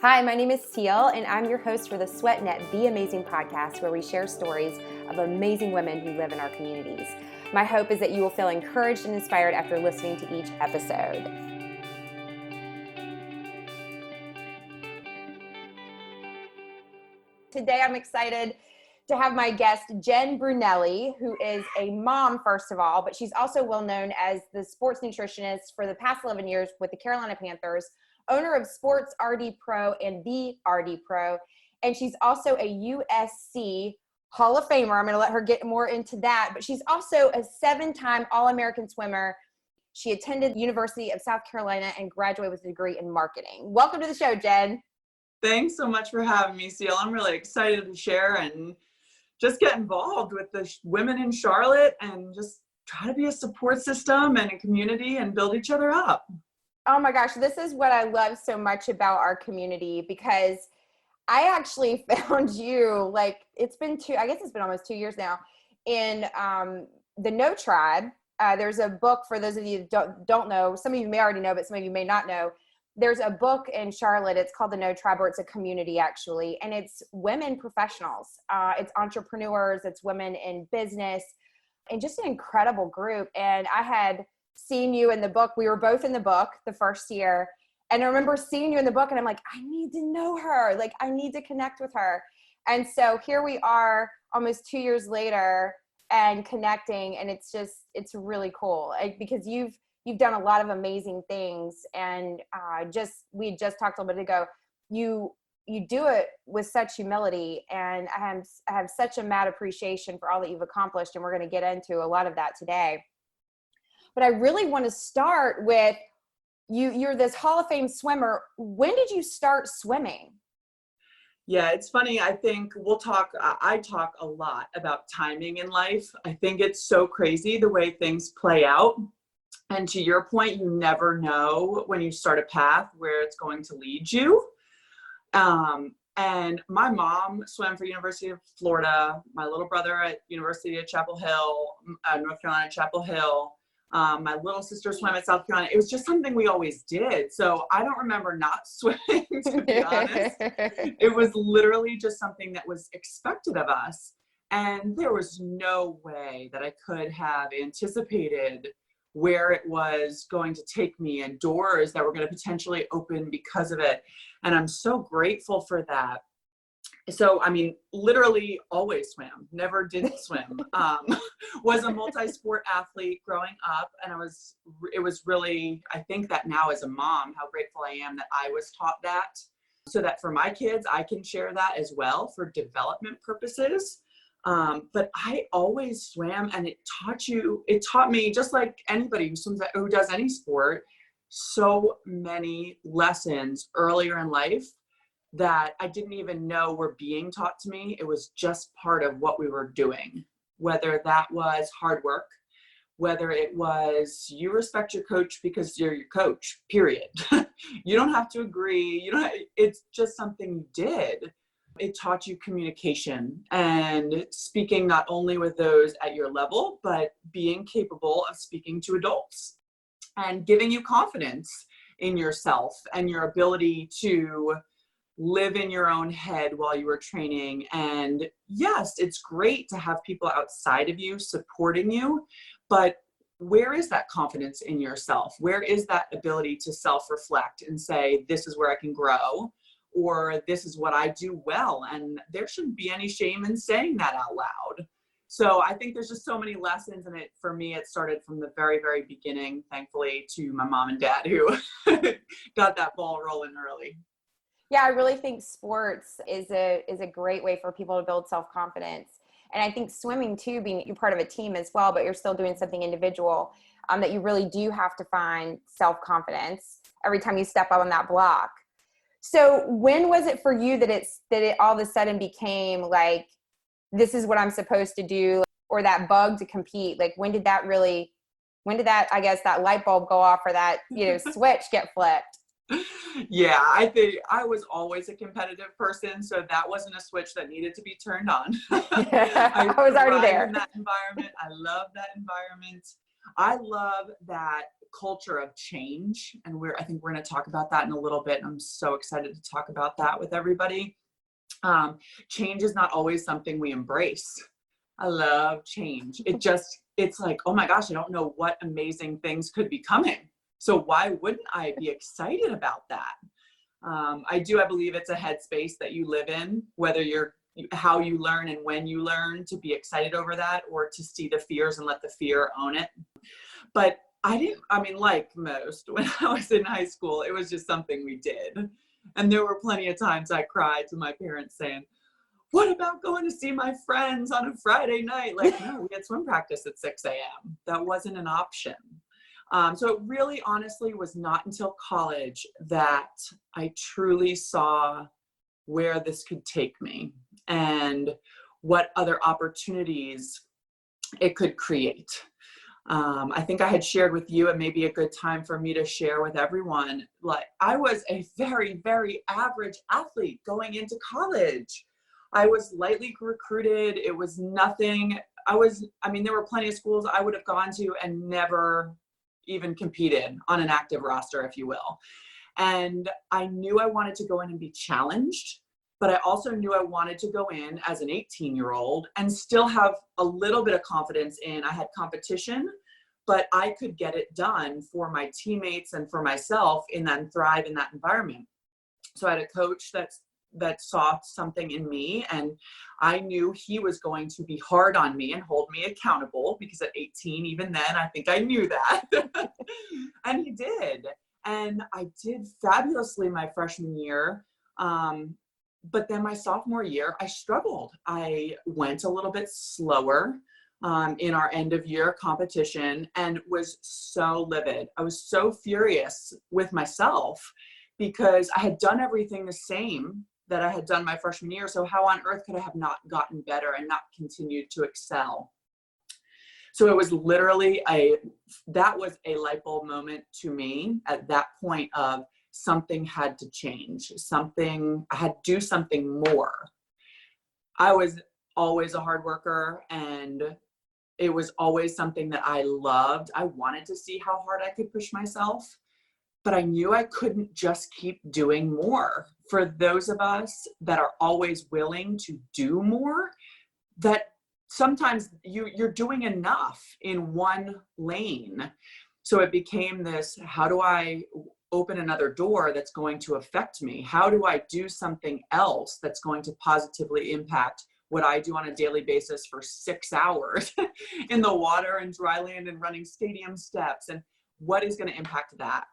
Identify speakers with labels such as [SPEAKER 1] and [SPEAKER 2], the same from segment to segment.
[SPEAKER 1] Hi, my name is Cel, and I'm your host for the SweatNet Be Amazing podcast, where we share stories of amazing women who live in our communities. My hope is that you will feel encouraged and inspired after listening to each episode. Today, I'm excited to have my guest, Jen Brunelli, who is a mom, first of all, but she's also well known as the sports nutritionist for the past 11 years with the Carolina Panthers, owner of Sports RD Pro and The RD Pro, and she's also a USC Hall of Famer. I'm going to let her get more into that, but she's also a 7-time All-American swimmer. She attended the University of South Carolina and graduated with a degree in marketing. Welcome to the show, Jen.
[SPEAKER 2] Thanks so much for having me, Cel. I'm really excited to share and just get involved with the women in Charlotte and just try to be a support system and a community and build each other up.
[SPEAKER 1] Oh my gosh, this is what I love so much about our community, because I actually found you, it's been almost 2 years now, in the No Tribe. There's a book, for those of you that don't know, some of you may already know, but some of you may not know. There's a book in Charlotte, it's called the No Tribe, or it's a community actually, and it's women professionals. It's entrepreneurs, it's women in business, and just an incredible group. And I had seen you in the book. We were both in the book the first year. And I remember seeing you in the book and I'm like, I need to know her. I need to connect with her. And so here we are almost 2 years later and connecting. And it's really cool because you've done a lot of amazing things. And we just talked a little bit ago, you do it with such humility. And I have such a mad appreciation for all that you've accomplished. And we're going to get into a lot of that today. But I really want to start with you're this Hall of Fame swimmer. When did you start swimming?
[SPEAKER 2] Yeah, it's funny. I think I talk a lot about timing in life. I think it's so crazy the way things play out. And to your point, you never know when you start a path where it's going to lead you. And my mom swam for University of Florida, my little brother at University of Chapel Hill, North Carolina, Chapel Hill. My little sister swam at South Carolina. It was just something we always did. So I don't remember not swimming, to be honest. It was literally just something that was expected of us. And there was no way that I could have anticipated where it was going to take me and doors that were going to potentially open because of it. And I'm so grateful for that. So, literally always swam, never didn't swim, was a multi-sport athlete growing up. And it was really, I think that now as a mom, how grateful I am that I was taught that, so that for my kids, I can share that as well for development purposes. But I always swam, and it taught me, just like anybody who does any sport, so many lessons earlier in life that I didn't even know were being taught to me. It was just part of what we were doing, whether that was hard work, whether it was you respect your coach because you're your coach, period. You don't have to agree. It's just something you did. It taught you communication and speaking not only with those at your level, but being capable of speaking to adults and giving you confidence in yourself and your ability to live in your own head while you were training. And yes, it's great to have people outside of you supporting you, but where is that confidence in yourself? Where is that ability to self-reflect and say, this is where I can grow, or this is what I do well? And there shouldn't be any shame in saying that out loud. So I think there's just so many lessons, and for me, it started from the very, very beginning, thankfully, to my mom and dad who got that ball rolling early.
[SPEAKER 1] Yeah, I really think sports is a great way for people to build self-confidence. And I think swimming too, being you're part of a team as well, but you're still doing something individual, that you really do have to find self-confidence every time you step out on that block. So when was it for you that it all of a sudden became like, this is what I'm supposed to do, or that bug to compete? When did that, I guess, that light bulb go off, or that, switch get flipped?
[SPEAKER 2] Yeah, I think I was always a competitive person, so that wasn't a switch that needed to be turned on.
[SPEAKER 1] I was already there
[SPEAKER 2] in that environment. I love that environment. I love that culture of change. And I think we're going to talk about that in a little bit. I'm so excited to talk about that with everybody. Change is not always something we embrace. I love change. It's like, oh my gosh, I don't know what amazing things could be coming. So why wouldn't I be excited about that? I believe it's a headspace that you live in, whether how you learn and when you learn to be excited over that, or to see the fears and let the fear own it. But like most, when I was in high school, it was just something we did. And there were plenty of times I cried to my parents saying, what about going to see my friends on a Friday night? Like, no, we had swim practice at 6 a.m. That wasn't an option. So it really honestly was not until college that I truly saw where this could take me and what other opportunities it could create. I think I had shared with you, and maybe a good time for me to share with everyone, like I was a very, very average athlete going into college. I was lightly recruited. It was nothing. There were plenty of schools I would have gone to and never even competed on an active roster, if you will. And I knew I wanted to go in and be challenged, but I also knew I wanted to go in as an 18-year-old and still have a little bit of confidence in I had competition, but I could get it done for my teammates and for myself and thrive in that environment. So I had a coach that saw something in me, and I knew he was going to be hard on me and hold me accountable, because at 18, even then, I think I knew that. And he did. And I did fabulously my freshman year. But then my sophomore year, I struggled. I went a little bit slower in our end of year competition and was so livid. I was so furious with myself because I had done everything the same that I had done my freshman year. So how on earth could I have not gotten better and not continued to excel? So it was literally that was a light bulb moment to me at that point of something had to change. I had to do something more. I was always a hard worker, and it was always something that I loved. I wanted to see how hard I could push myself, but I knew I couldn't just keep doing more. For those of us that are always willing to do more, that sometimes you're doing enough in one lane. So it became this, how do I open another door that's going to affect me? How do I do something else that's going to positively impact what I do on a daily basis for 6 hours in the water and dry land and running stadium steps? And what is going to impact that?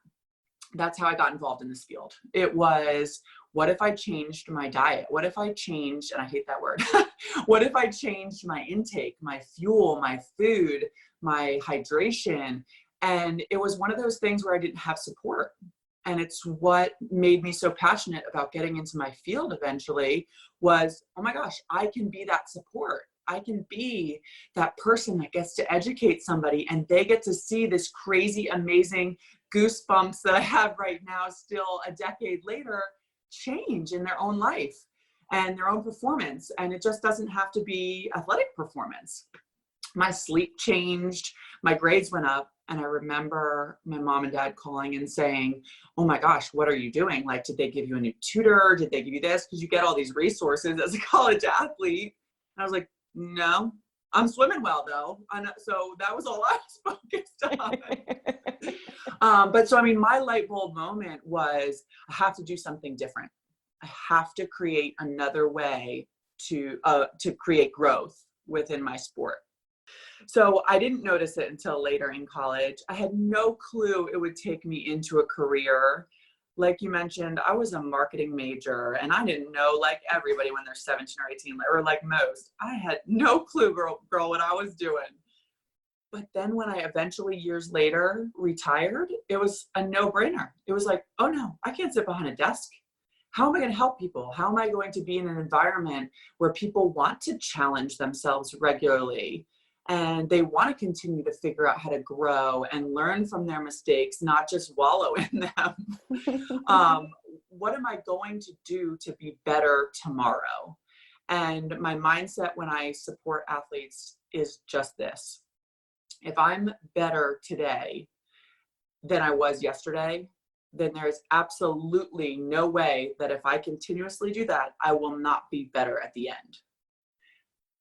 [SPEAKER 2] That's how I got involved in this field. It was, what if I changed my diet? What if I changed, and I hate that word, what if I changed my intake, my fuel, my food, my hydration? And it was one of those things where I didn't have support. And it's what made me so passionate about getting into my field eventually was, oh my gosh, I can be that support. I can be that person that gets to educate somebody, and they get to see this crazy, amazing goosebumps that I have right now, still a decade later, change in their own life and their own performance. And it just doesn't have to be athletic performance. My sleep changed, my grades went up, and I remember my mom and dad calling and saying, oh my gosh, what are you doing? Like, did they give you a new tutor? Did they give you this? Because you get all these resources as a college athlete. And I was like, no, I'm swimming well though. So that was all I was focused on. My light bulb moment was, I have to do something different. I have to create another way to create growth within my sport. So I didn't notice it until later in college. I had no clue it would take me into a career. Like you mentioned, I was a marketing major, and I didn't know, like everybody when they're 17 or 18, or like most, I had no clue, girl, what I was doing. But then when I eventually, years later, retired, it was a no-brainer. It was like, oh no, I can't sit behind a desk. How am I going to help people? How am I going to be in an environment where people want to challenge themselves regularly? And they want to continue to figure out how to grow and learn from their mistakes, not just wallow in them. What am I going to do to be better tomorrow? And my mindset when I support athletes is just this. if I'm better today than I was yesterday, then there's absolutely no way that if I continuously do that, I will not be better at the end.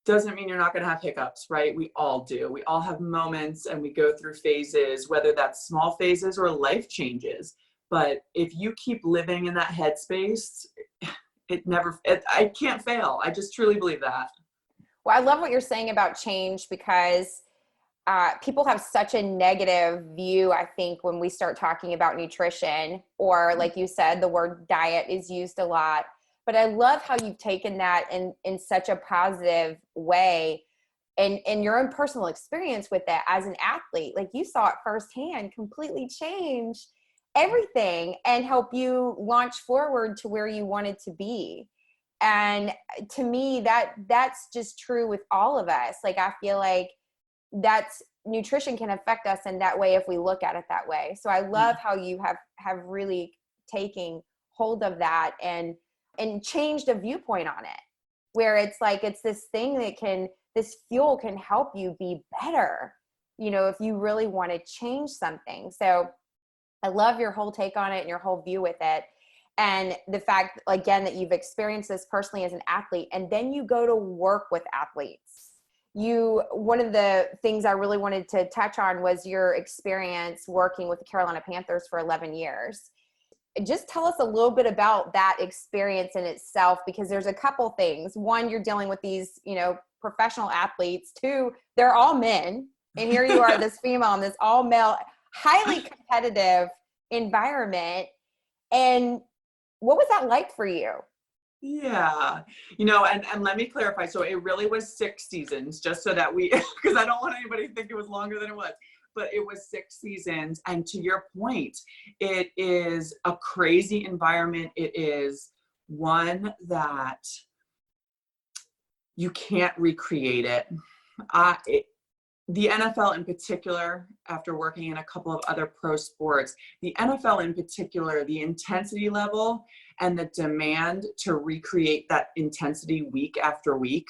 [SPEAKER 2] Doesn't mean you're not going to have hiccups, right? We all do. We all have moments and we go through phases, whether that's small phases or life changes. But if you keep living in that headspace, I can't fail. I just truly believe that.
[SPEAKER 1] Well, I love what you're saying about change because people have such a negative view, I think, when we start talking about nutrition, or like you said, the word diet is used a lot. But I love how you've taken that in such a positive way, and your own personal experience with that as an athlete. Like, you saw it firsthand completely change everything and help you launch forward to where you wanted to be. And to me, that's just true with all of us. Like, I feel like that's nutrition can affect us in that way if we look at it that way. So I love how you have really taken hold of that and changed a viewpoint on it, where it's like, it's this thing that this fuel can help you be better, if you really want to change something. So I love your whole take on it and your whole view with it. And the fact, again, that you've experienced this personally as an athlete, and then you go to work with athletes. One of the things I really wanted to touch on was your experience working with the Carolina Panthers for 11 years. Just tell us a little bit about that experience in itself, because there's a couple things. One, you're dealing with these, professional athletes. Two, they're all men. And here you are, this female in this all male, highly competitive environment. And what was that like for you?
[SPEAKER 2] Yeah. And let me clarify. So it really was 6 seasons, just so that because I don't want anybody to think it was longer than it was, but it was 6 seasons. And to your point, it is a crazy environment. It is one that you can't recreate it. The NFL in particular, after working in a couple of other pro sports, the NFL in particular, the intensity level and the demand to recreate that intensity week after week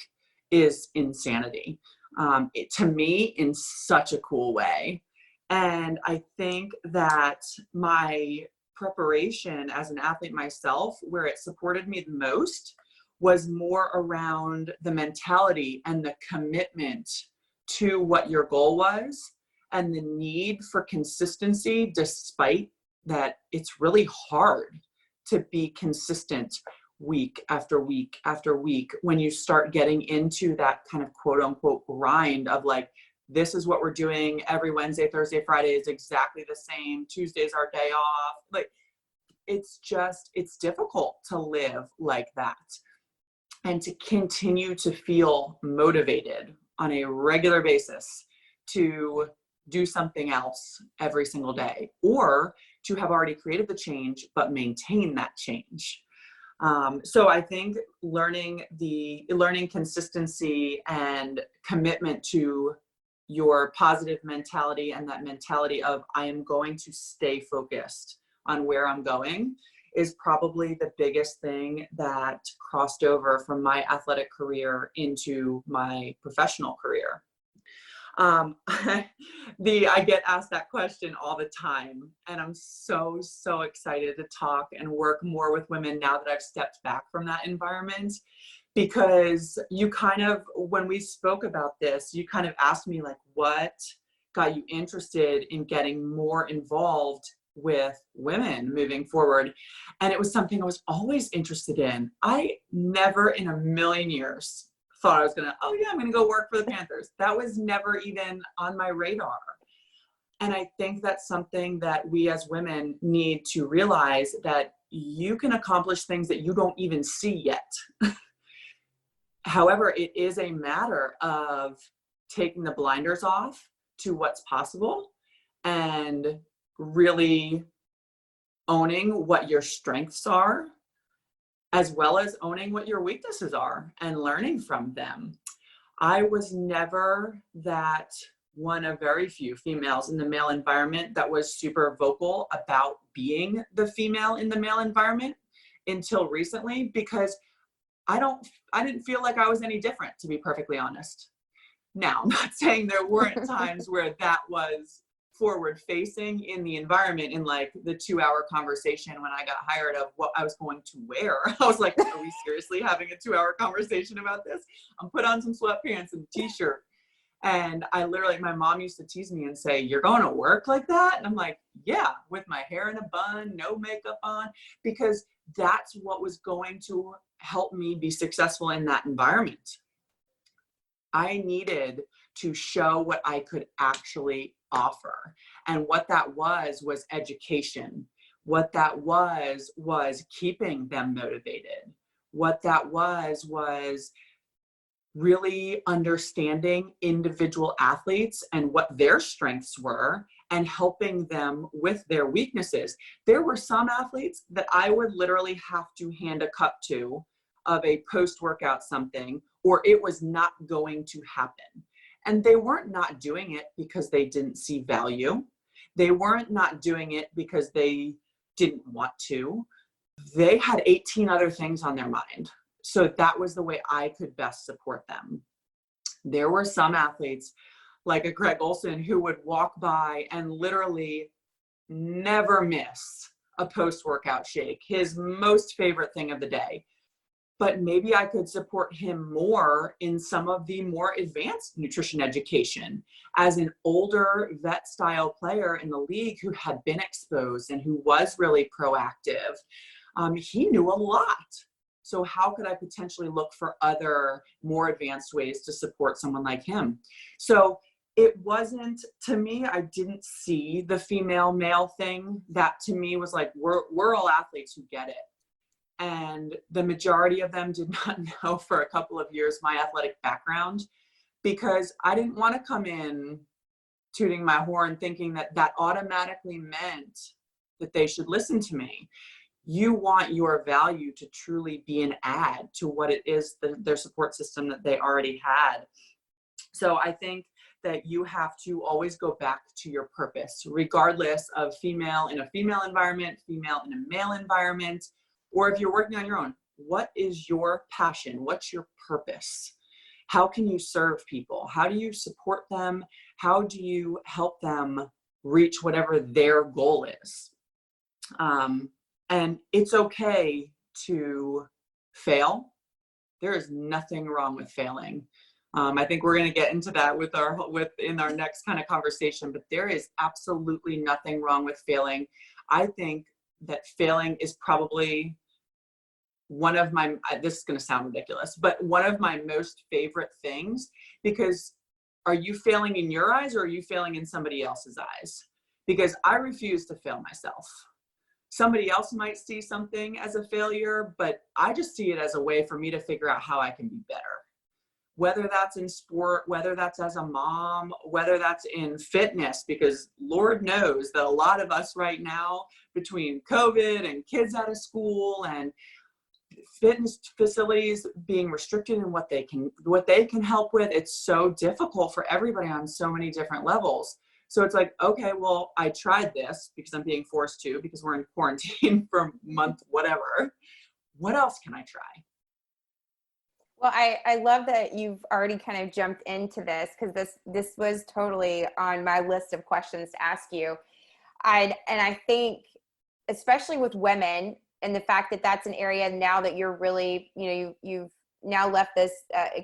[SPEAKER 2] is insanity. To me, in such a cool way. And I think that my preparation as an athlete myself, where it supported me the most, was more around the mentality and the commitment to what your goal was and the need for consistency, despite that it's really hard to be consistent week after week after week when you start getting into that kind of quote unquote grind of like, this is what we're doing every Wednesday, Thursday, Friday is exactly the same. Tuesday's our day off. Like, it's difficult to live like that and to continue to feel motivated on a regular basis to do something else every single day, or to have already created the change but maintain that change. So I think learning consistency and commitment to your positive mentality, and that mentality of I am going to stay focused on where I'm going, is probably the biggest thing that crossed over from my athletic career into my professional career. I get asked that question all the time, and I'm so excited to talk and work more with women now that I've stepped back from that environment, because when we spoke about this, you kind of asked me like, what got you interested in getting more involved with women moving forward? And it was something I was always interested in. I never in a million years thought I was I'm gonna go work for the Panthers. That was never even on my radar. And I think that's something that we as women need to realize, that you can accomplish things that you don't even see yet. However, it is a matter of taking the blinders off to what's possible and really owning what your strengths are, as well as owning what your weaknesses are and learning from them. I was never that one of very few females in the male environment that was super vocal about being the female in the male environment until recently, because I didn't feel like I was any different, to be perfectly honest. Now, I'm not saying there weren't times where that was forward facing in the environment, in like the 2-hour conversation when I got hired, of what I was going to wear. I was like, are we seriously having a 2-hour conversation about this? I'm put on some sweatpants and a t-shirt. And I literally, my mom used to tease me and say, you're going to work like that? And I'm like, yeah, with my hair in a bun, no makeup on, because that's what was going to help me be successful in that environment. I needed to show what I could actually offer. And what that was education. What that was keeping them motivated. What that was really understanding individual athletes and what their strengths were and helping them with their weaknesses. There were some athletes that I would literally have to hand a cup to of a post-workout something, or it was not going to happen. And they weren't not doing it because they didn't see value. They weren't not doing it because they didn't want to. They had 18 other things on their mind. So that was the way I could best support them. There were some athletes like a Greg Olson who would walk by and literally never miss a post-workout shake, his most favorite thing of the day. But maybe I could support him more in some of the more advanced nutrition education. As an older vet style player in the league who had been exposed and who was really proactive, he knew a lot. So how could I potentially look for other more advanced ways to support someone like him? So it wasn't, to me, I didn't see the female male thing. That to me was like, we're all athletes who get it. And the majority of them did not know for a couple of years my athletic background, because I didn't want to come in tooting my horn thinking that that automatically meant that they should listen to me. You want your value to truly be an add to what it is, their support system that they already had. So I think that you have to always go back to your purpose, regardless of female in a female environment, female in a male environment, or if you're working on your own. What is your passion? What's your purpose? How can you serve people? How do you support them? How do you help them reach whatever their goal is? And it's okay to fail. There is nothing wrong with failing. I think we're going to get into that in our next kind of conversation, but there is absolutely nothing wrong with failing. I think that failing is probably one of my, this is going to sound ridiculous, but one of my most favorite things, because are you failing in your eyes or are you failing in somebody else's eyes? Because I refuse to fail myself. Somebody else might see something as a failure, but I just see it as a way for me to figure out how I can be better. Whether that's in sport, whether that's as a mom, whether that's in fitness, because Lord knows that a lot of us right now, between COVID and kids out of school and fitness facilities being restricted in what they can help with, it's so difficult for everybody on so many different levels. So it's like, okay, well, I tried this because I'm being forced to, because we're in quarantine for a month, whatever. What else can I try?
[SPEAKER 1] Well, I love that you've already kind of jumped into this, because this was totally on my list of questions to ask you. And I think, especially with women, and the fact that that's an area now that you're really, you've now left this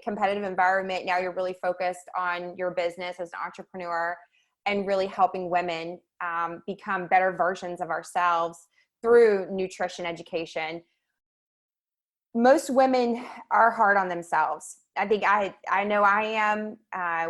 [SPEAKER 1] competitive environment. Now you're really focused on your business as an entrepreneur and really helping women become better versions of ourselves through nutrition education. Most women are hard on themselves. I think I know I am,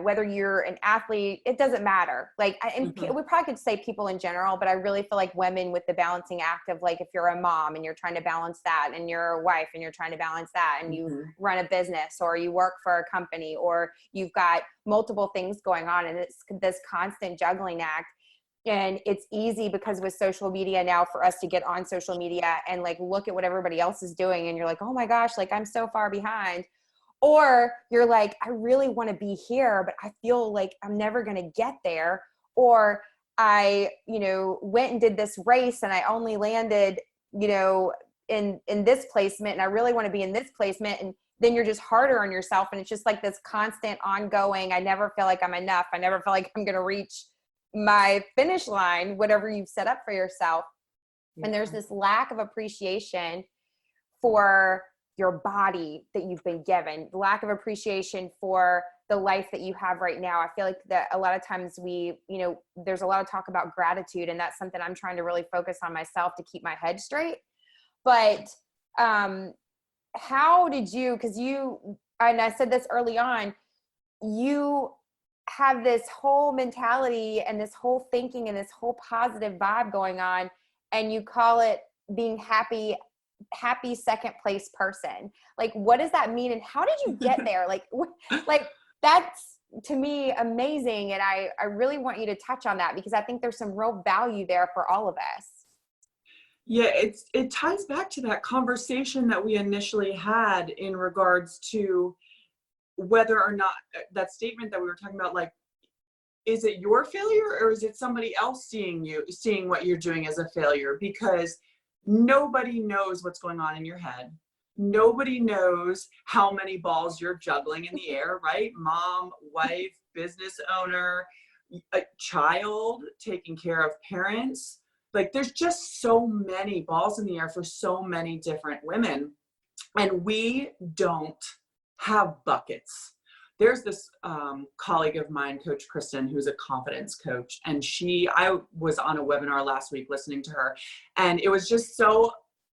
[SPEAKER 1] whether you're an athlete, it doesn't matter. Like, we probably could say people in general, but I really feel like women with the balancing act of, like, if you're a mom and you're trying to balance that, and you're a wife and you're trying to balance that, and you run a business, or you work for a company, or you've got multiple things going on, and it's this constant juggling act. And it's easy because with social media now for us to get on social media and like look at what everybody else is doing, and you're like, oh my gosh, like I'm so far behind. Or you're like, I really want to be here, but I feel like I'm never going to get there. Or I, went and did this race and I only landed, in this placement, and I really want to be in this placement. And then you're just harder on yourself. And it's just like this constant ongoing, I never feel like I'm enough. I never feel like I'm going to reach my finish line, whatever you've set up for yourself. Yeah. And there's this lack of appreciation for your body that you've been given, lack of appreciation for the life that you have right now. I feel like that a lot of times there's a lot of talk about gratitude, and that's something I'm trying to really focus on myself to keep my head straight. But how did you, and I said this early on, you have this whole mentality and this whole thinking and this whole positive vibe going on, and you call it being happy second place person. Like, what does that mean? And how did you get there? Like that's, to me, amazing. And I really want you to touch on that, because I think there's some real value there for all of us.
[SPEAKER 2] Yeah, it ties back to that conversation that we initially had in regards to whether or not that statement that we were talking about, like, is it your failure or is it somebody else seeing what you're doing as a failure? Because nobody knows what's going on in your head. Nobody knows how many balls you're juggling in the air, right? Mom, wife, business owner, a child, taking care of parents. Like, there's just so many balls in the air for so many different women. And we don't have buckets. There's this colleague of mine, Coach Kristen, who's a confidence coach. And I was on a webinar last week listening to her, and it was just so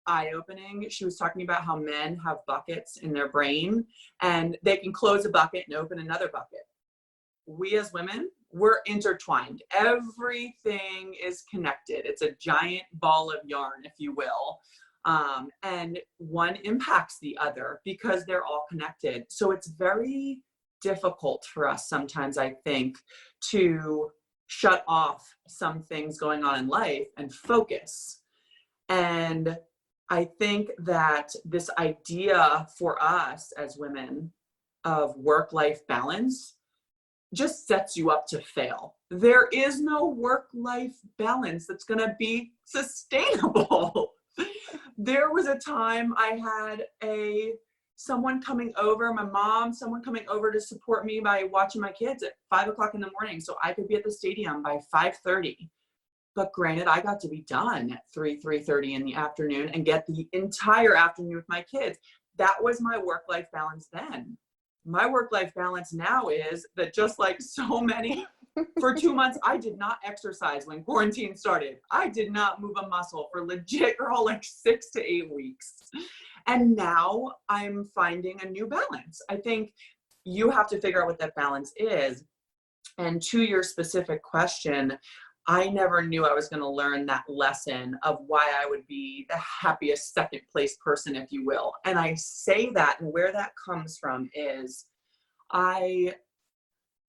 [SPEAKER 2] eye-opening. She was talking about how men have buckets in their brain, and they can close a bucket and open another bucket. We as women, we're intertwined. Everything is connected. It's a giant ball of yarn, if you will. And one impacts the other because they're all connected. So it's very difficult for us sometimes, I think, to shut off some things going on in life and focus. And I think that this idea for us as women of work-life balance just sets you up to fail. There is no work-life balance that's going to be sustainable. There was a time I had someone coming over to support me by watching my kids at 5:00 in the morning so I could be at the stadium by 5:30. But granted, I got to be done at 3:30 in the afternoon and get the entire afternoon with my kids. That was my work-life balance then. My work-life balance now is that, just like so many, for 2 months, I did not exercise when quarantine started. I did not move a muscle for legit, girl, like 6 to 8 weeks. And now I'm finding a new balance. I think you have to figure out what that balance is. And to your specific question, I never knew I was going to learn that lesson of why I would be the happiest second place person, if you will. And I say that, and where that comes from is I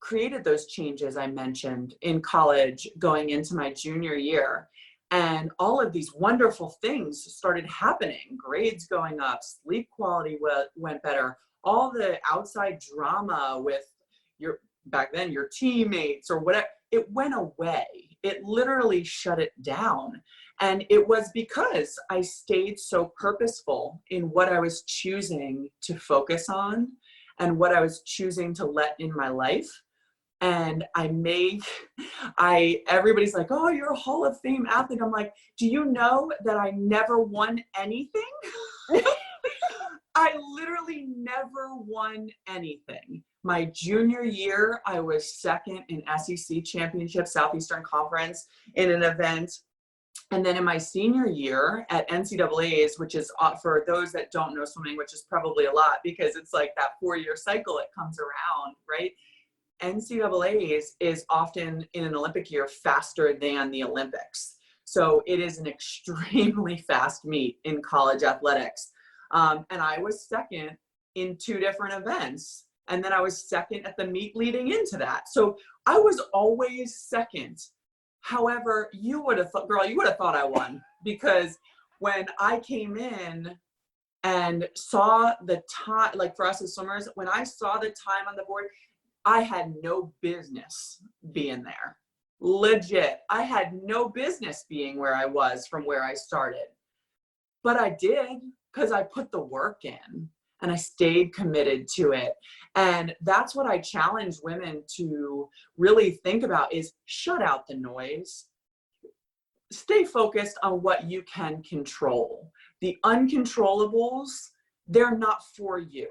[SPEAKER 2] created those changes I mentioned in college going into my junior year. And all of these wonderful things started happening. Grades going up, sleep quality went better. All the outside drama with back then your teammates or whatever, it went away. It literally shut it down. And it was because I stayed so purposeful in what I was choosing to focus on and what I was choosing to let in my life. And everybody's like, oh, you're a Hall of Fame athlete. I'm like, do you know that I never won anything? I literally never won anything. My junior year, I was second in SEC championship, Southeastern Conference, in an event. And then in my senior year at NCAA's, which is, for those that don't know swimming, which is probably a lot because it's like that 4-year cycle, it comes around, right? NCAA's is often in an Olympic year faster than the Olympics. So it is an extremely fast meet in college athletics. And I was second in 2 different events. And then I was second at the meet leading into that. So I was always second. However, you would have thought I won, because when I came in and saw the time, like for us as swimmers, when I saw the time on the board, I had no business being there. Legit. I had no business being where I was from where I started. But I did, because I put the work in. and I stayed committed to it. And that's what I challenge women to really think about is shut out the noise. Stay focused on what you can control. The uncontrollables, they're not for you.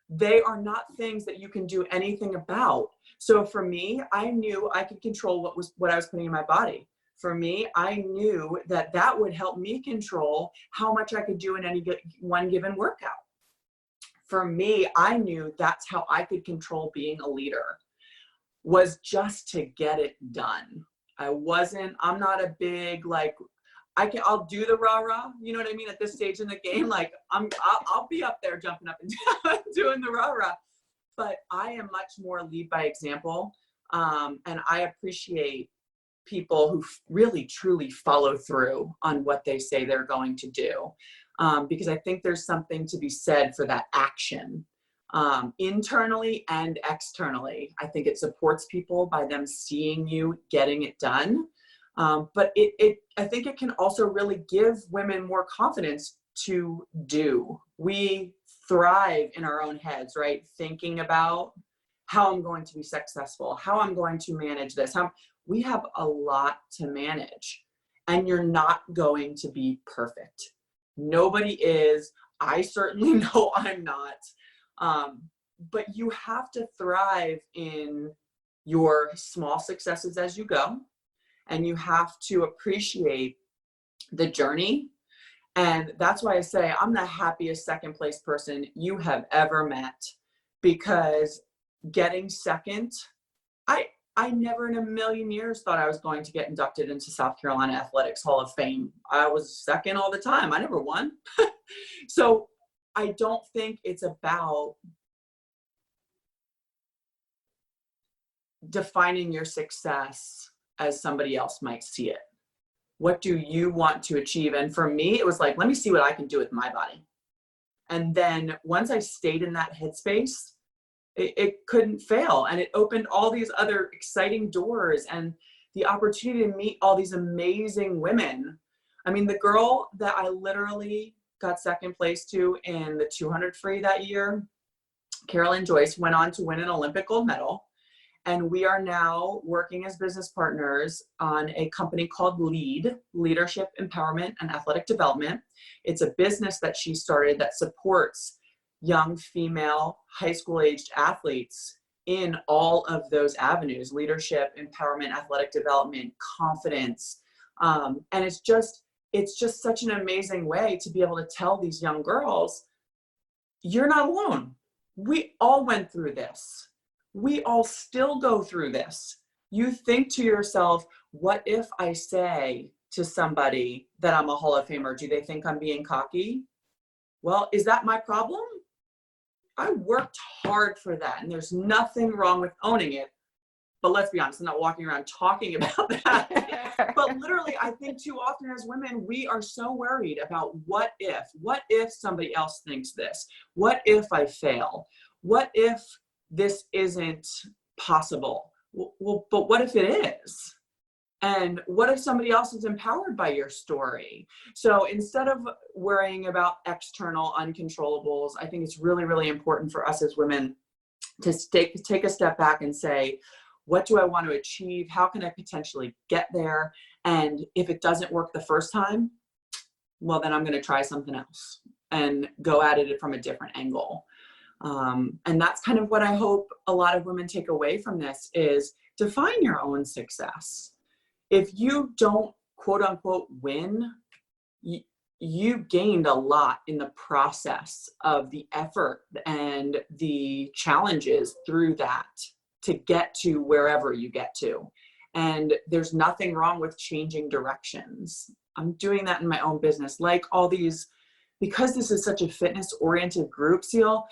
[SPEAKER 2] They are not things that you can do anything about. So for me, I knew I could control what I was putting in my body. For me, I knew that that would help me control how much I could do in any one given workout. For me, I knew that's how I could control being a leader, was just to get it done. I'm not a big, like, I'll do the rah-rah, you know what I mean? At this stage in the game, like I'll be up there jumping up and down, doing the rah-rah, but I am much more lead by example. And I appreciate people who really truly follow through on what they say they're going to do. Because I think there's something to be said for that action, internally and externally. I think it supports people by them seeing you getting it done. But I think it can also really give women more confidence to do. We thrive in our own heads, right? Thinking about how I'm going to be successful, how I'm going to manage this. We have a lot to manage, and you're not going to be perfect. Nobody is. I certainly know I'm not. But you have to thrive in your small successes as you go. And you have to appreciate the journey. And that's why I say I'm the happiest second place person you have ever met, because getting second, I never in a million years thought I was going to get inducted into South Carolina Athletics Hall of Fame. I was second all the time. I never won. So I don't think it's about defining your success as somebody else might see it. What do you want to achieve? And for me, it was like, let me see what I can do with my body. And then once I stayed in that headspace, it couldn't fail. And it opened all these other exciting doors and the opportunity to meet all these amazing women. I mean, the girl that I literally got second place to in the 200 free that year, Carolyn Joyce, went on to win an Olympic gold medal. And we are now working as business partners on a company called LEAD, Leadership, Empowerment, and Athletic Development. It's a business that she started that supports young female high school aged athletes in all of those avenues: leadership, empowerment, athletic development, confidence. And it's just such an amazing way to be able to tell these young girls, you're not alone. We all went through this. We all still go through this. You think to yourself, what if I say to somebody that I'm a Hall of Famer? Do they think I'm being cocky? Well, is that my problem? I worked hard for that, and there's nothing wrong with owning it. But let's be honest, I'm not walking around talking about that. But literally, I think too often as women, we are so worried about what if somebody else thinks this? What if I fail? What if this isn't possible? Well, but what if it is? And what if somebody else is empowered by your story? So instead of worrying about external uncontrollables, I think it's really, really important for us as women to take a step back and say, what do I want to achieve? How can I potentially get there? And if it doesn't work the first time, well, then I'm going to try something else and go at it from a different angle. And that's kind of what I hope a lot of women take away from this is define your own success. If you don't quote unquote win, you gained a lot in the process of the effort and the challenges through that to get to wherever you get to. And there's nothing wrong with changing directions. I'm doing that in my own business, like all these, because this is such a fitness oriented group, Cel,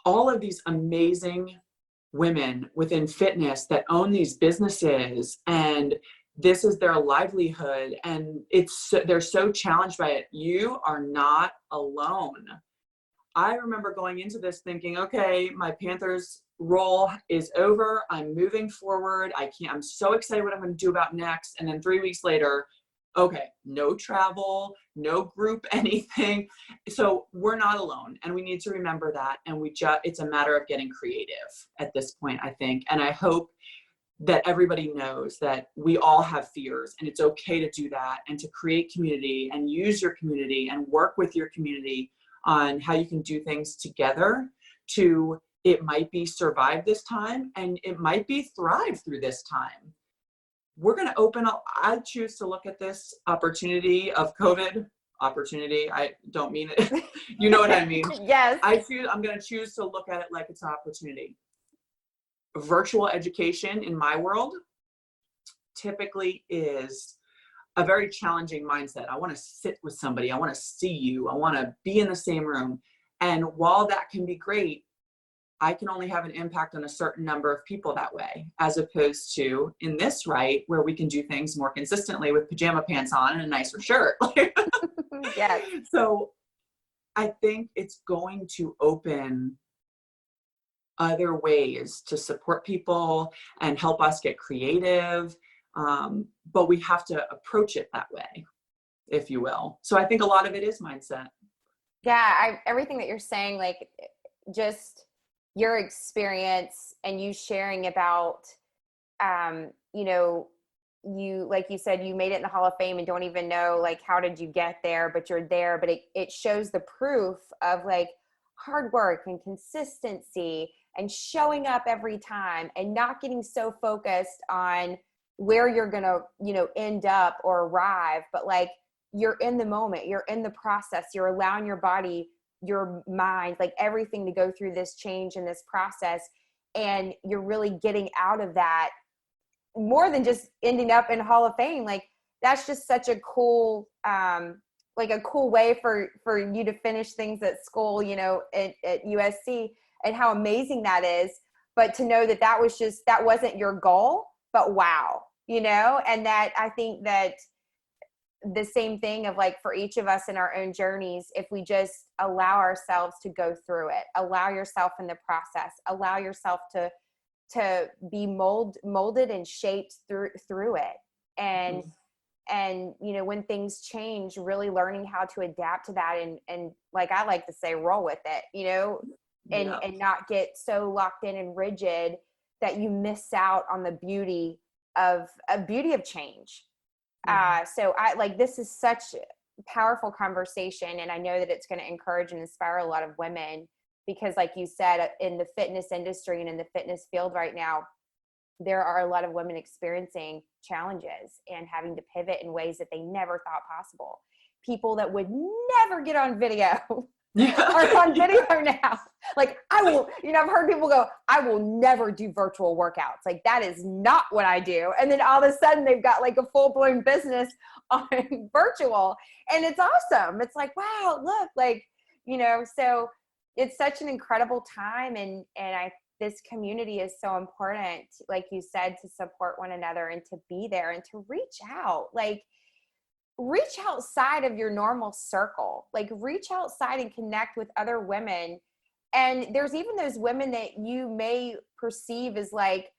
[SPEAKER 2] all of these amazing women within fitness that own these businesses and this is their livelihood and they're so challenged by it. You are not alone. I remember going into this thinking, okay, my Panthers role is over. I'm moving forward. I'm so excited what I'm going to do about next. And then 3 weeks later, okay, no travel, no group anything. So we're not alone, and we need to remember that. And it's a matter of getting creative at this point, I think. And I hope that everybody knows that we all have fears, and it's okay to do that, and to create community and use your community and work with your community on how you can do things together to, it might be survive this time, and it might be thrive through this time. We're going to open up. I choose to look at this opportunity of COVID opportunity. I don't mean it. You know what I mean?
[SPEAKER 1] Yes.
[SPEAKER 2] I'm going to choose to look at it like it's an opportunity. Virtual education in my world typically is a very challenging mindset. I want to sit with somebody. I want to see you. I want to be in the same room. And while that can be great, I can only have an impact on a certain number of people that way, as opposed to in this right, where we can do things more consistently with pajama pants on and a nicer shirt.
[SPEAKER 1] Yes.
[SPEAKER 2] So I think it's going to open other ways to support people and help us get creative. But we have to approach it that way, if you will. So I think a lot of it is mindset.
[SPEAKER 1] Yeah. Everything that you're saying, like just your experience and you sharing about, you know, you, like you said, you made it in the Hall of Fame and don't even know like, how did you get there, but you're there, but it shows the proof of like hard work and consistency and showing up every time and not getting so focused on where you're going to, you know, end up or arrive, but like you're in the moment, you're in the process, you're allowing your body, your mind, like everything to go through this change and this process. And you're really getting out of that more than just ending up in Hall of Fame. Like that's just such a cool, like a cool way for you to finish things at school, you know, at USC, and how amazing that is. But to know that that wasn't your goal, but wow, you know, and that I think that the same thing of like for each of us in our own journeys, if we just allow ourselves to go through it, allow yourself in the process, allow yourself to be molded and shaped through it. And you know, when things change, really learning how to adapt to that and like I like to say, roll with it, you know, and not get so locked in and rigid that you miss out on the beauty of change. So I like, this is such a powerful conversation, and I know that it's going to encourage and inspire a lot of women, because like you said, in the fitness industry and in the fitness field right now, there are a lot of women experiencing challenges and having to pivot in ways that they never thought possible. People that would never get on video are on video now. Like I will, you know, I've heard people go, I will never do virtual workouts. Like that is not what I do. And then all of a sudden they've got like a full-blown business on virtual, and it's awesome. It's like, wow, look, like, you know, so it's such an incredible time. And this community is so important, like you said, to support one another and to be there and to reach out, like reach outside of your normal circle, like reach outside and connect with other women. And there's even those women that you may perceive as like,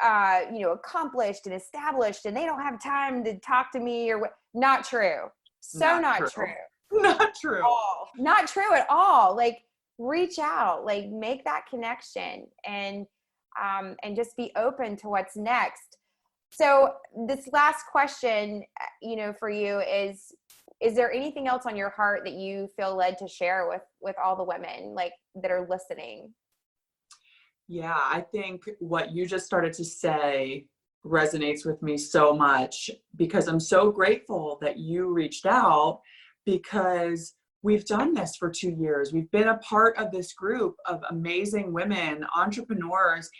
[SPEAKER 1] you know, accomplished and established, and they don't have time to talk to me or what. Not true. So not true.
[SPEAKER 2] Not true.
[SPEAKER 1] Not true at all. Like reach out, like make that connection, and just be open to what's next. So this last question, you know, for you is there anything else on your heart that you feel led to share with all the women like that are listening?
[SPEAKER 2] Yeah, I think what you just started to say resonates with me so much, because I'm so grateful that you reached out, because we've done this for 2 years. We've been a part of this group of amazing women, entrepreneurs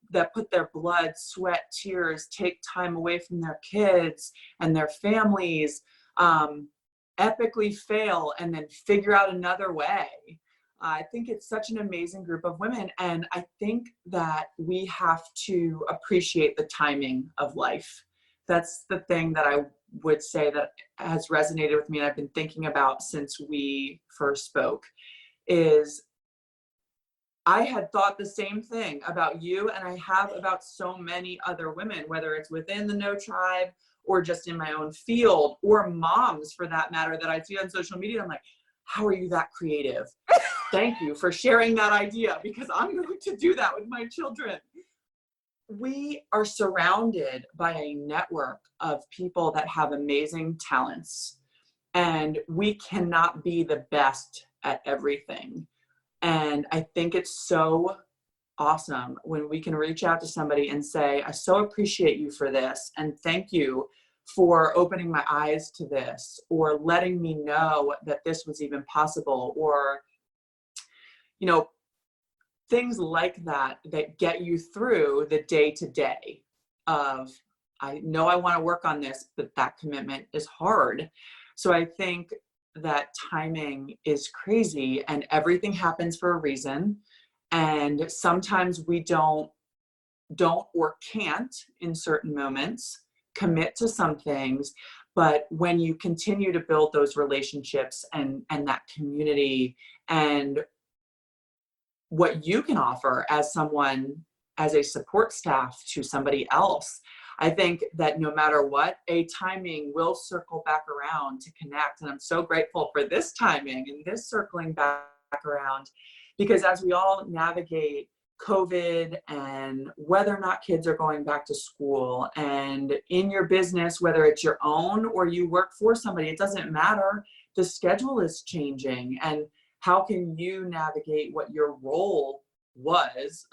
[SPEAKER 2] that put their blood, sweat, tears, take time away from their kids and their families, epically fail, and then figure out another way. I think it's such an amazing group of women. And I think that we have to appreciate the timing of life. That's the thing that I would say that has resonated with me, and I've been thinking about since we first spoke, is I had thought the same thing about you, and I have about so many other women, whether it's within the No Tribe or just in my own field, or moms for that matter that I see on social media. I'm like, how are you that creative? Thank you for sharing that idea, because I'm going to do that with my children. We are surrounded by a network of people that have amazing talents, and we cannot be the best at everything. And I think it's so awesome when we can reach out to somebody and say, I so appreciate you for this, and thank you for opening my eyes to this, or letting me know that this was even possible, or, you know, things like that that get you through the day to day of, I know I want to work on this, but that commitment is hard. So I think that timing is crazy, and everything happens for a reason. And sometimes we don't or can't in certain moments commit to some things. But when you continue to build those relationships and that community, and what you can offer as someone, as a support staff to somebody else, I think that no matter what, a timing will circle back around to connect. And I'm so grateful for this timing and this circling back around, because as we all navigate COVID and whether or not kids are going back to school, and in your business, whether it's your own or you work for somebody, it doesn't matter. The schedule is changing, and how can you navigate what your role was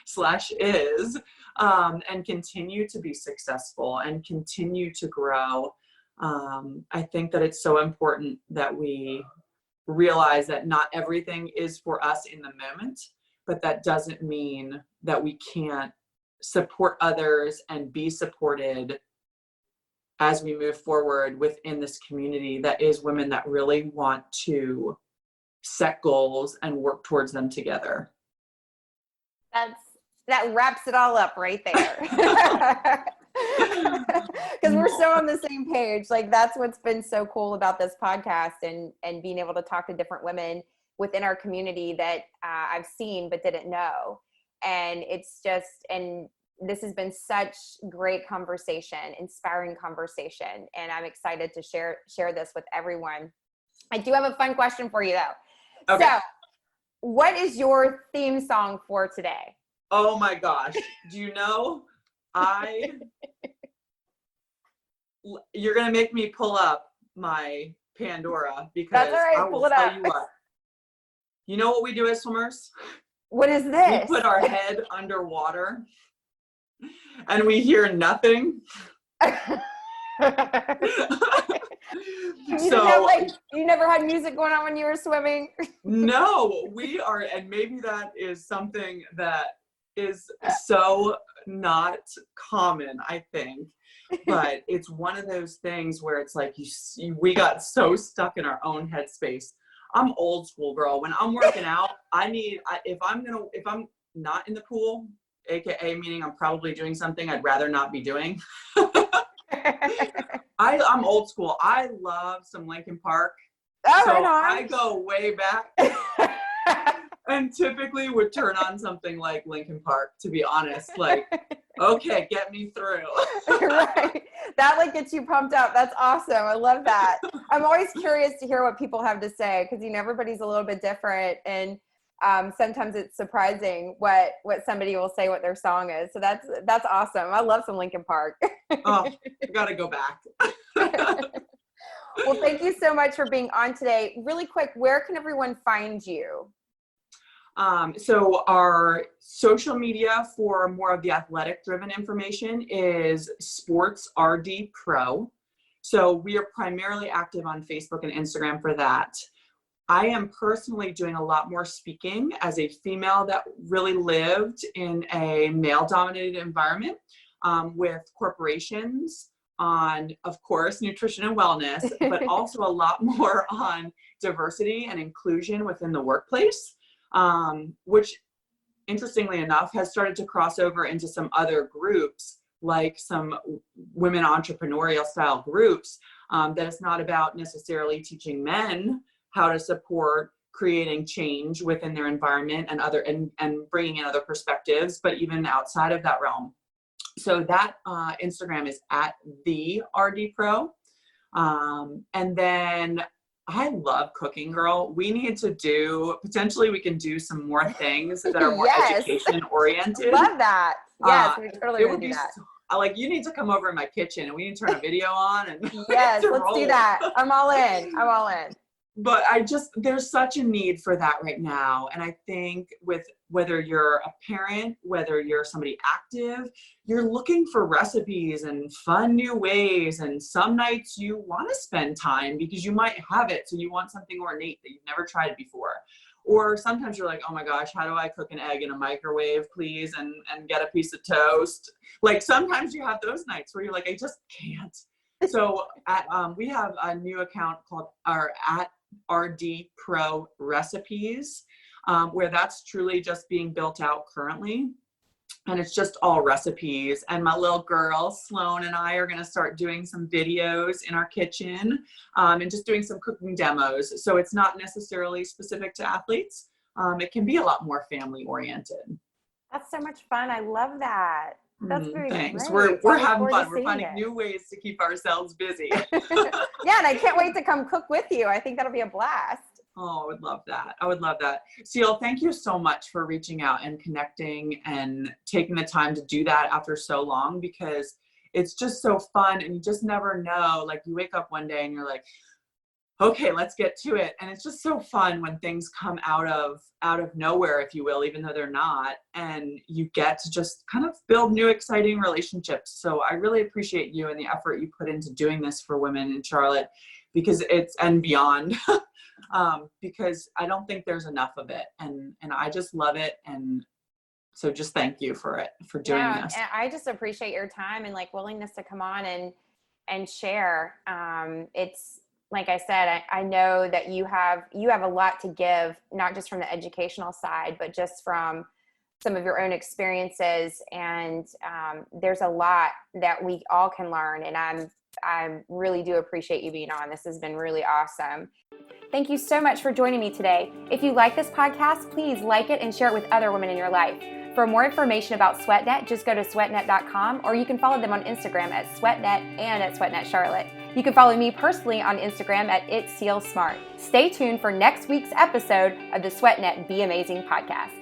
[SPEAKER 2] / is, and continue to be successful and continue to grow. I think that it's so important that we realize that not everything is for us in the moment, but that doesn't mean that we can't support others and be supported as we move forward within this community that is women that really want to set goals and work towards them together.
[SPEAKER 1] That wraps it all up right there. Because we're so on the same page. Like, that's what's been so cool about this podcast, and being able to talk to different women within our community that I've seen but didn't know. And it's just, and this has been such great conversation, inspiring conversation, and I'm excited to share this with everyone. I do have a fun question for you though.
[SPEAKER 2] Okay.
[SPEAKER 1] So, what is your theme song for today?
[SPEAKER 2] Oh my gosh. Do you know, you're going to make me pull up my Pandora, because
[SPEAKER 1] That's all right,
[SPEAKER 2] I will tell you what. You know what we do as swimmers?
[SPEAKER 1] What is this?
[SPEAKER 2] We put our head underwater and we hear nothing.
[SPEAKER 1] You never had music going on when you were swimming?
[SPEAKER 2] No, we are, and maybe that is something that is so not common, I think. But it's one of those things where it's like we got so stuck in our own headspace. I'm old school, girl. When I'm working out, if I'm not in the pool, AKA meaning I'm probably doing something I'd rather not be doing. I'm old school. I love some Linkin Park.
[SPEAKER 1] Oh,
[SPEAKER 2] so
[SPEAKER 1] right on.
[SPEAKER 2] I go way back and typically would turn on something like Linkin Park, to be honest. Like, okay, get me through.
[SPEAKER 1] Right. That like gets you pumped up. That's awesome. I love that. I'm always curious to hear what people have to say, because everybody's a little bit different, and sometimes it's surprising what somebody will say what their song is. So that's awesome. I love some Linkin Park.
[SPEAKER 2] Oh, I gotta go back.
[SPEAKER 1] Well, thank you so much for being on today. Really quick, where can everyone find you?
[SPEAKER 2] So our social media for more of the athletic driven information is Sports RD Pro. So we are primarily active on Facebook and Instagram for that. I am personally doing a lot more speaking as a female that really lived in a male dominated environment, with corporations on, of course, nutrition and wellness, but also a lot more on diversity and inclusion within the workplace. Which interestingly enough has started to cross over into some other groups, like some women entrepreneurial style groups, that it's not about necessarily teaching men how to support creating change within their environment and bringing in other perspectives, but even outside of that realm. So that Instagram is at the RD Pro. And then I love cooking, girl. We need to potentially we can do some more things that are more
[SPEAKER 1] Yes.
[SPEAKER 2] education oriented.
[SPEAKER 1] Love that. Yes, we're totally going to do that.
[SPEAKER 2] Like, you need to come over in my kitchen and we need to turn a video on and
[SPEAKER 1] yes, let's do that. I'm all in.
[SPEAKER 2] But there's such a need for that right now. And I think with whether you're a parent, whether you're somebody active, you're looking for recipes and fun new ways. And some nights you want to spend time because you might have it. So you want something ornate that you've never tried before. Or sometimes you're like, oh my gosh, how do I cook an egg in a microwave, please? And get a piece of toast. Like, sometimes you have those nights where you're like, I just can't. So we have a new account called at RD Pro Recipes, where that's truly just being built out currently. And it's just all recipes. And my little girl, Sloan, and I are going to start doing some videos in our kitchen and just doing some cooking demos. So it's not necessarily specific to athletes. It can be a lot more family oriented.
[SPEAKER 1] That's so much fun. I love that. That's very
[SPEAKER 2] Thanks.
[SPEAKER 1] Great.
[SPEAKER 2] We're having fun. We're finding new ways to keep ourselves busy.
[SPEAKER 1] Yeah, and I can't wait to come cook with you. I think that'll be a blast.
[SPEAKER 2] Oh, I would love that. Cel, thank you so much for reaching out and connecting and taking the time to do that after so long, because it's just so fun and you just never know. Like, you wake up one day and you're like, okay, let's get to it. And it's just so fun when things come out of nowhere, if you will, even though they're not, and you get to just kind of build new, exciting relationships. So I really appreciate you and the effort you put into doing this for women in Charlotte, because and beyond, because I don't think there's enough of it. And I just love it. And so just thank you for doing this.
[SPEAKER 1] And I just appreciate your time and like willingness to come on and share. It's, like I said, I know that you have a lot to give, not just from the educational side, but just from some of your own experiences. And there's a lot that we all can learn. And I really do appreciate you being on. This has been really awesome. Thank you so much for joining me today. If you like this podcast, please like it and share it with other women in your life. For more information about SweatNet, just go to sweatnet.com, or you can follow them on Instagram at SweatNet and at SweatNet Charlotte. You can follow me personally on Instagram at Cel Smart. Stay tuned for next week's episode of the SweatNet Be Amazing podcast.